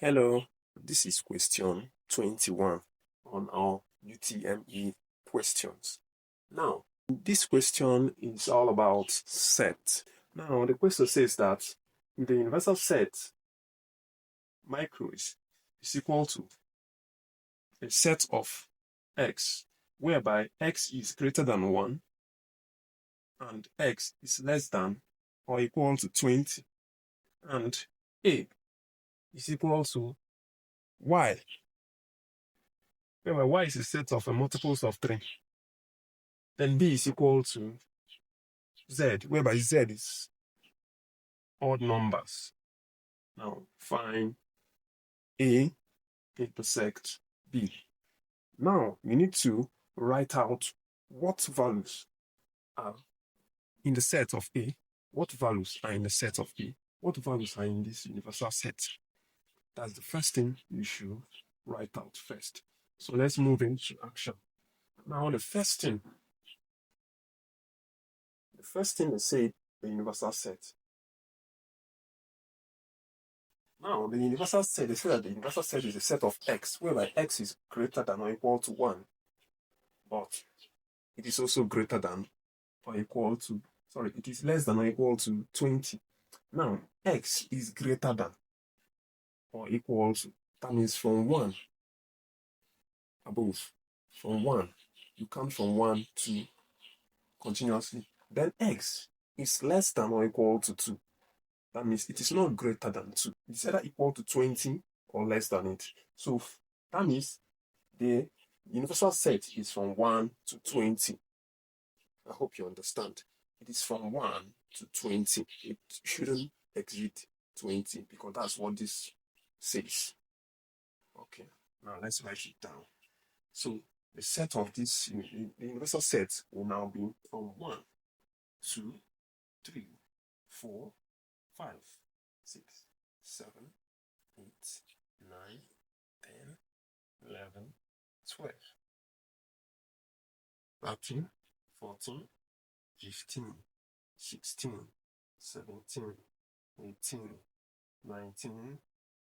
Hello, this is question 21 on our UTME questions. Now, this question is all about set. Now, the question says that the universal set micro is equal to a set of x, whereby x is greater than 1 and x is less than or equal to 20, and a is equal to y, whereby y is a set of multiples of 3. Then b is equal to z, whereby z is odd numbers. Now find a intersect b. Now you need to write out what values are in the set of a, what values are in the set of b, what values are in this universal set. That's the first thing you should write out first. So let's move into action. Now the first thing they say the universal set. Now the universal set, they say that the universal set is a set of x, whereby x is greater than or equal to 1, but it is also greater than or equal to, it is less than or equal to 20. Now x is greater than or equal to, that means from 1 above, from 1, you count from 1 to continuously. Then x is less than or equal to 2. That means it is not greater than 2. It's either equal to 20 or less than it. So that means the universal set is from 1 to 20. I hope you understand. It is from 1 to 20. It shouldn't exceed 20 because that's what this says. Okay, now let's write it down. So the set of this, the universal set will now be from 1, 2, 3, 4, 5, 6, 7, 8, 9, 10, 11, 12, 13, 14, 15, 16, 17, 18, 19,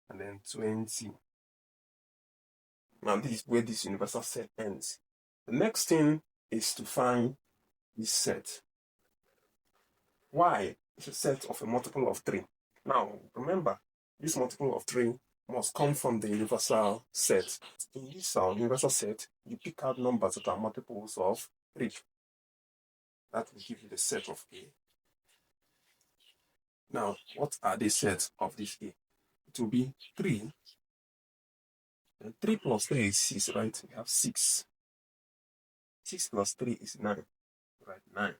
and then 20. Now this is where this universal set ends. The next thing is to find this set. Y is a set of a multiple of 3. Now remember, this multiple of 3 must come from the universal set. In this universal set, you pick out numbers that are multiples of 3. That will give you the set of A. Now, what are the sets of this A? It will be 3. And 3 plus 3 is 6, right? We have 6. 6 plus 3 is 9. Right, 9.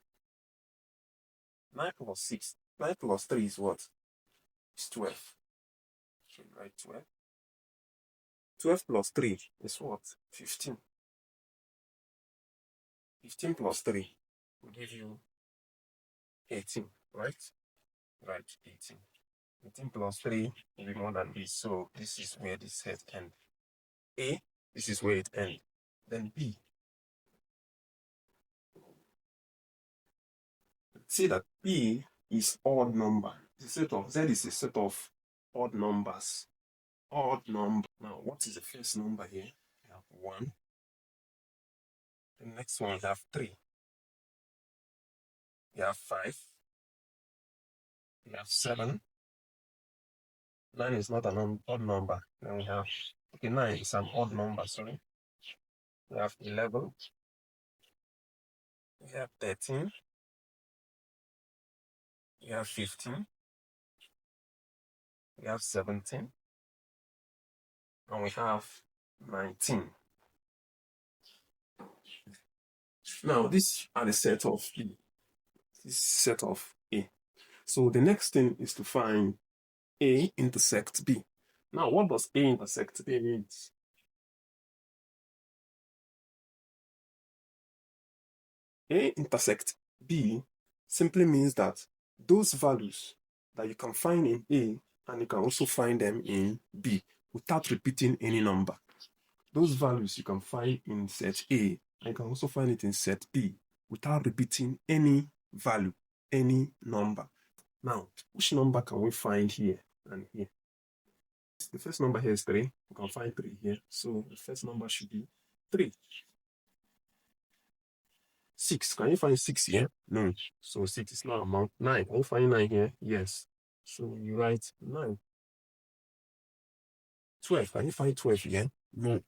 9 plus 6. 9 plus 3 is what? It's 12. So you write 12. 12 plus 3 is what? 15. 15 plus 3 will give you 18, right? Right, 18. 18 plus 3 will be more than this. So this is where this set ends. A, this is where it ends. Then B. See that B is odd number. The set of Z is a set of odd numbers. Odd number. Now, what is the first number here? We have 1. The next one, we have 3. We have 5. We have 7. 9 is not an odd number. Then we have, 9 is an odd number, sorry. We have 11. We have 13. We have 15. We have 17. And we have 19. Now, these are the set of B. This set of A. So the next thing is to find A intersect B. Now, what does A intersect B mean? A intersect B simply means that those values that you can find in A and you can also find them in B without repeating any number. Those values you can find in set A and you can also find it in set B without repeating any value, any number. Now, which number can we find here and here? The first number here is 3. We can find 3 here. So the first number should be 3. 6. Can you find 6 here? No. So 6 is not amount. 9. Can you find 9 here? Yes. So you write 9. 12. Can you find 12 here? No.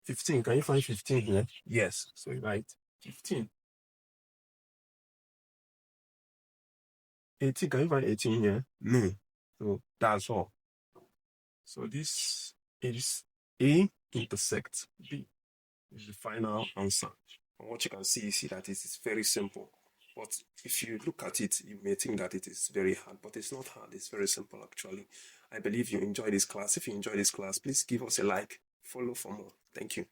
15. Can you find 15 here? Yes. So you write 15. 18. Can you find 18 here? No. So that's all. So this is A intersect B. This is the final answer. And what you can see is that it is very simple. But if you look at it, you may think that it is very hard, but it's not hard. It's very simple, actually. I believe you enjoy this class. If you enjoy this class, please give us a like, follow for more. Thank you.